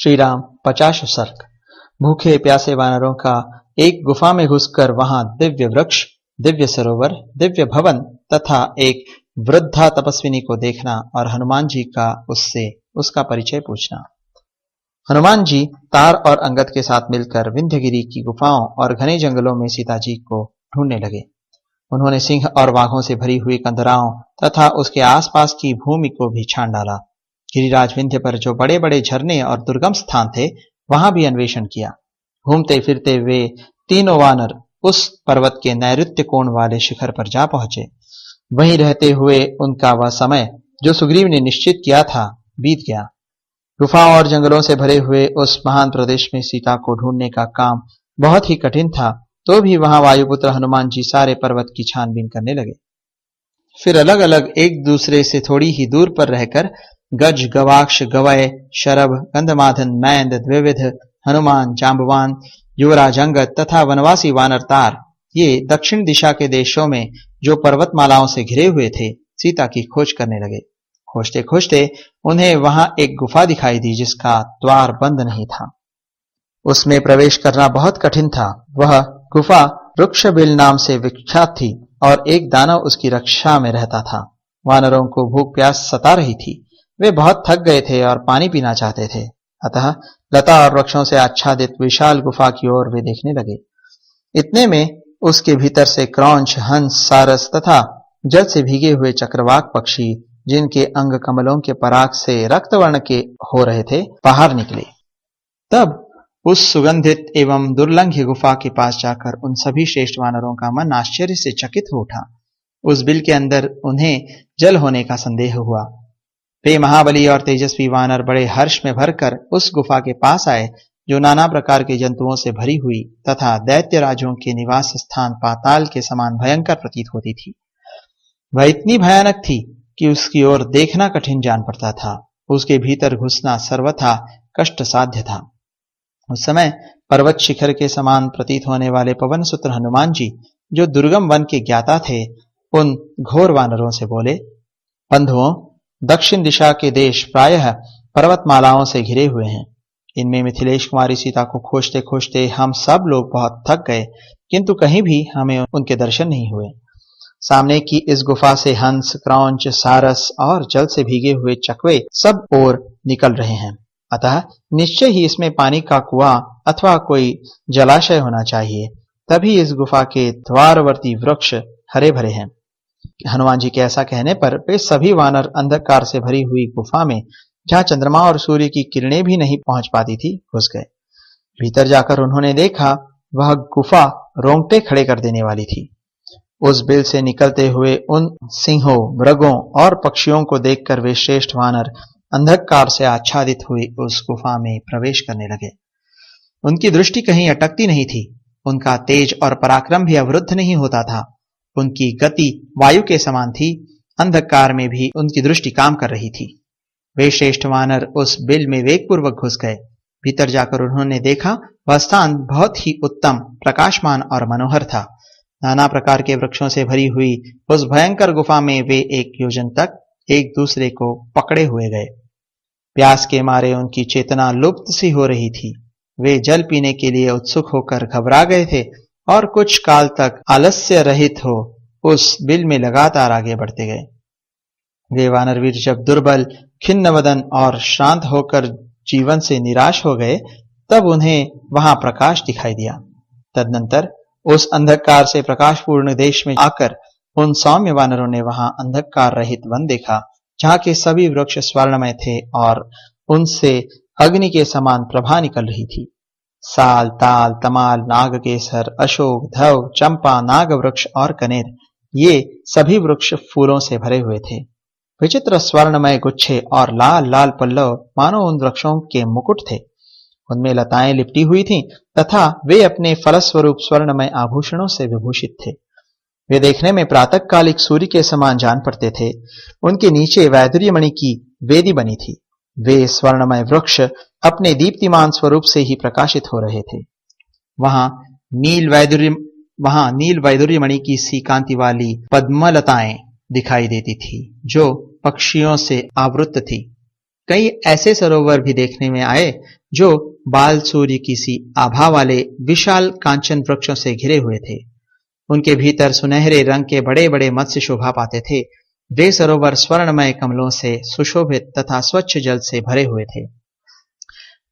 श्री राम 50 सर्ग। भूखे प्यासे वानरों का एक गुफा में घुसकर वहां दिव्य वृक्ष, दिव्य सरोवर, दिव्य भवन तथा एक वृद्धा तपस्विनी को देखना और हनुमान जी का उसका परिचय पूछना। हनुमान जी तार और अंगद के साथ मिलकर विंध्यगिरी की गुफाओं और घने जंगलों में सीता जी को ढूंढने लगे। उन्होंने सिंह और बाघों से भरी हुई कंदराओं तथा उसके आसपास की भूमि को भी छान डाला। गिरिराज विंध्य पर जो बड़े बड़े झरने और दुर्गम स्थान थे वहां भी अन्वेषण किया। घूमते फिरते वे तीनों वानर उस पर्वत के नैऋत्य कोण वाले शिखर पर जा पहुंचे। वहीं रहते हुए उनका वह समय जो सुग्रीव ने निश्चित किया था बीत गया। गुफाओं और जंगलों से भरे हुए उस महान प्रदेश में सीता को ढूंढने का काम बहुत ही कठिन था, तो भी वहां वायुपुत्र हनुमान जी सारे पर्वत की छानबीन करने लगे। फिर अलग अलग एक दूसरे से थोड़ी ही दूर पर रहकर गज, गवाक्ष, गवय, शरभ, गंधमादन, मैंद, द्विविध, हनुमान, जांबवान, युवराज अंगद तथा वनवासी वानर तार ये दक्षिण दिशा के देशों में जो पर्वतमालाओं से घिरे हुए थे सीता की खोज करने लगे। खोजते खोजते उन्हें वहां एक गुफा दिखाई दी जिसका द्वार बंद नहीं था। उसमें प्रवेश करना बहुत कठिन था। वह गुफा वृक्षबिल नाम से विख्यात थी और एक दानव उसकी रक्षा में रहता था। वानरों को भूख प्यास सता रही थी। वे बहुत थक गए थे और पानी पीना चाहते थे, अतः लता और वृक्षों से आच्छादित विशाल गुफा की ओर वे देखने लगे। इतने में उसके भीतर से क्रौंच, हंस, सारस तथा जल से भीगे हुए चक्रवाक पक्षी जिनके अंग कमलों के पराग से रक्तवर्ण के हो रहे थे बाहर निकले। तब उस सुगंधित एवं दुर्लंघ्य गुफा के पास जाकर उन सभी श्रेष्ठ वानरों का मन आश्चर्य से चकित हो उठा। उस बिल के अंदर उन्हें जल होने का संदेह हुआ। वे महाबली और तेजस्वी वानर बड़े हर्ष में भरकर उस गुफा के पास आए जो नाना प्रकार के जंतुओं से भरी हुई तथा दैत्य राजों के निवास स्थान पाताल के समान भयंकर प्रतीत होती थी। वह इतनी भयानक थी कि उसकी ओर देखना कठिन जान पड़ता था। उसके भीतर घुसना सर्वथा कष्ट साध्य था। उस समय पर्वत शिखर के समान प्रतीत होने वाले पवन सुत्र हनुमान जी जो दुर्गम वन के ज्ञाता थे उन घोर वानरों से बोले, बंधुओं, दक्षिण दिशा के देश प्रायः पर्वतमालाओं से घिरे हुए हैं। इनमें मिथिलेश कुमारी सीता को खोजते खोजते हम सब लोग बहुत थक गए, किंतु कहीं भी हमें उनके दर्शन नहीं हुए। सामने की इस गुफा से हंस, क्रौंच, सारस और जल से भीगे हुए चकवे सब ओर निकल रहे हैं, अतः निश्चय ही इसमें पानी का कुआं अथवा कोई जलाशय होना चाहिए, तभी इस गुफा के द्वारवर्ती वृक्ष हरे भरे हैं। हनुमान जी के ऐसा कहने पर वे सभी वानर अंधकार से भरी हुई गुफा में, जहां चंद्रमा और सूर्य की किरणें भी नहीं पहुंच पाती थी, घुस गए। भीतर जाकर उन्होंने देखा वह गुफा रोंगटे खड़े कर देने वाली थी। उस बिल से निकलते हुए उन सिंहों, मृगों और पक्षियों को देखकर वे श्रेष्ठ वानर अंधकार से आच्छादित हुई उस गुफा में प्रवेश करने लगे। उनकी दृष्टि कहीं अटकती नहीं थी। उनका तेज और पराक्रम भी अवरुद्ध नहीं होता था। उनकी गति वायु के समान थी। अंधकार में भी उनकी दृष्टि काम कर रही थी। वे श्रेष्ठ वानर उस बिल में वेगपूर्वक घुस गए। भीतर जाकर उन्होंने देखा वह स्थान बहुत ही उत्तम, प्रकाशमान और मनोहर था। नाना प्रकार के वृक्षों से भरी हुई उस भयंकर गुफा में वे एक योजन तक एक दूसरे को पकड़े हुए गए। प्यास के मारे उनकी चेतना लुप्त सी हो रही थी। वे जल पीने के लिए उत्सुक होकर घबरा गए थे और कुछ काल तक आलस्य रहित हो उस बिल में लगातार आगे बढ़ते गए। वे वानरवीर जब दुर्बल, खिन्न वदन और श्रांत होकर जीवन से निराश हो गए तब उन्हें वहां प्रकाश दिखाई दिया। तदनंतर उस अंधकार से प्रकाशपूर्ण देश में आकर उन सौम्य वानरों ने वहां अंधकार रहित वन देखा, जहां के सभी वृक्ष स्वर्णमय थे और उनसे अग्नि के समान प्रभा निकल रही थी। साल, ताल, तमाल, नागकेसर, अशोक, धव, चंपा, नाग वृक्ष और कनेर ये सभी वृक्ष फूलों से भरे हुए थे। विचित्र स्वर्णमय गुच्छे और लाल लाल पल्लव मानो उन वृक्षों के मुकुट थे। उनमें लताएं लिपटी हुई थीं तथा वे अपने फलस्वरूप स्वर्णमय आभूषणों से विभूषित थे। वे देखने में प्रातःकालिक सूर्य के समान जान पड़ते थे। उनके नीचे वैदुर्य मणि की वेदी बनी थी। वे स्वर्णमय वृक्ष अपने दीप्तिमान स्वरूप से ही प्रकाशित हो रहे थे। वहां नील वैदुर्य मणि की सी कांति वाली पद्मलताएं दिखाई देती थी जो पक्षियों से आवृत थी। कई ऐसे सरोवर भी देखने में आए जो बाल सूर्य की सी आभा वाले विशाल कांचन वृक्षों से घिरे हुए थे। उनके भीतर सुनहरे रंग के बड़े बड़े मत्स्य शोभा पाते थे। वे सरोवर स्वर्णमय कमलों से सुशोभित तथा स्वच्छ जल से भरे हुए थे।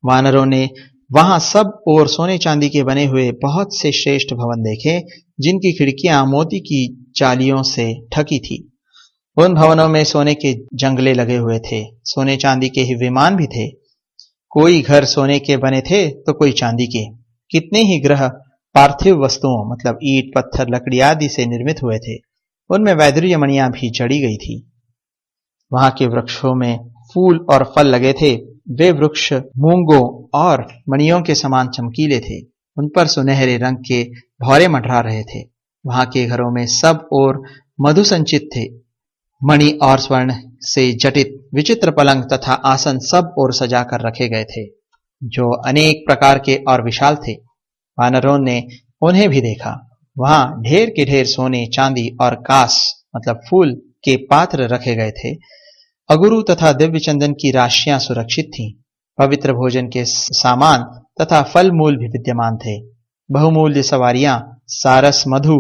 वानरों ने वहां सब ओर सोने चांदी के बने हुए बहुत से श्रेष्ठ भवन देखे, जिनकी खिड़कियां मोती की जालियों से ढकी थी। उन भवनों में सोने के जंगले लगे हुए थे। सोने चांदी के ही विमान भी थे। कोई घर सोने के बने थे तो कोई चांदी के। कितने ही ग्रह पार्थिव वस्तुओं मतलब ईंट, पत्थर, लकड़ी आदि से निर्मित हुए थे। उनमें वैदुर्य मणियां भी जड़ी गई थी। वहां के वृक्षों में फूल और फल लगे थे। वे वृक्ष मूंगों और मणियों के समान चमकीले थे। उन पर सुनहरे रंग के भौरे मंडरा रहे थे। वहां के घरों में सब ओर मधु संचित थे। मणि और स्वर्ण से जटित विचित्र पलंग तथा आसन सब ओर सजा कर रखे गए थे, जो अनेक प्रकार के और विशाल थे। वानरों ने उन्हें भी देखा। वहां ढेर के ढेर सोने, चांदी और कांस मतलब फूल के पात्र रखे गए थे। अगुरु तथा दिव्य चंदन की राशियां सुरक्षित थीं। पवित्र भोजन के सामान तथा फल मूल भी विद्यमान थे। बहुमूल्य सवारियां, सारस, मधु,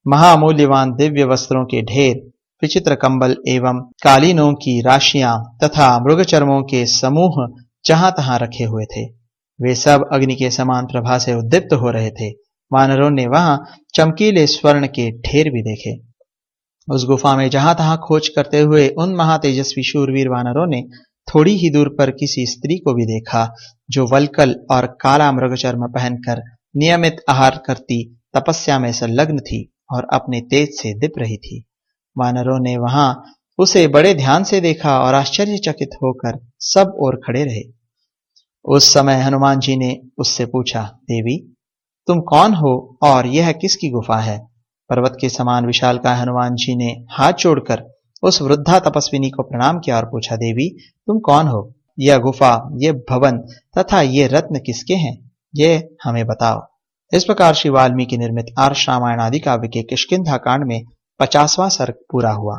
महामूल्यवान दिव्य वस्त्रों के ढेर, विचित्र कंबल एवं कालीनों की राशियां तथा मृगचर्मों के समूह जहां तहां रखे हुए थे। वे सब अग्नि के समान प्रभा से उद्दीप्त हो रहे थे। वानरों ने वहां चमकीले स्वर्ण के ढेर भी देखे। उस गुफा में जहां तहां खोज करते हुए उन महातेजस्वी शूरवीर वानरों ने थोड़ी ही दूर पर किसी स्त्री को भी देखा, जो वल्कल और काला मृगचर्म पहनकर नियमित आहार करती तपस्या में संलग्न थी और अपने तेज से दीप रही थी। वानरों ने वहां उसे बड़े ध्यान से देखा और आश्चर्यचकित होकर सब ओर खड़े रहे। उस समय हनुमान जी ने उससे पूछा, देवी, तुम कौन हो और यह किसकी गुफा है? पर्वत के समान विशालकाय हनुमान जी ने हाथ जोड़कर उस वृद्धा तपस्विनी को प्रणाम किया और पूछा, देवी, तुम कौन हो? यह गुफा, ये भवन तथा ये रत्न किसके हैं? ये हमें बताओ। इस प्रकार श्री वाल्मीकि निर्मित आर्ष रामायण आदि काव्य के किष्किंधा कांड में 50वां सर्ग पूरा हुआ।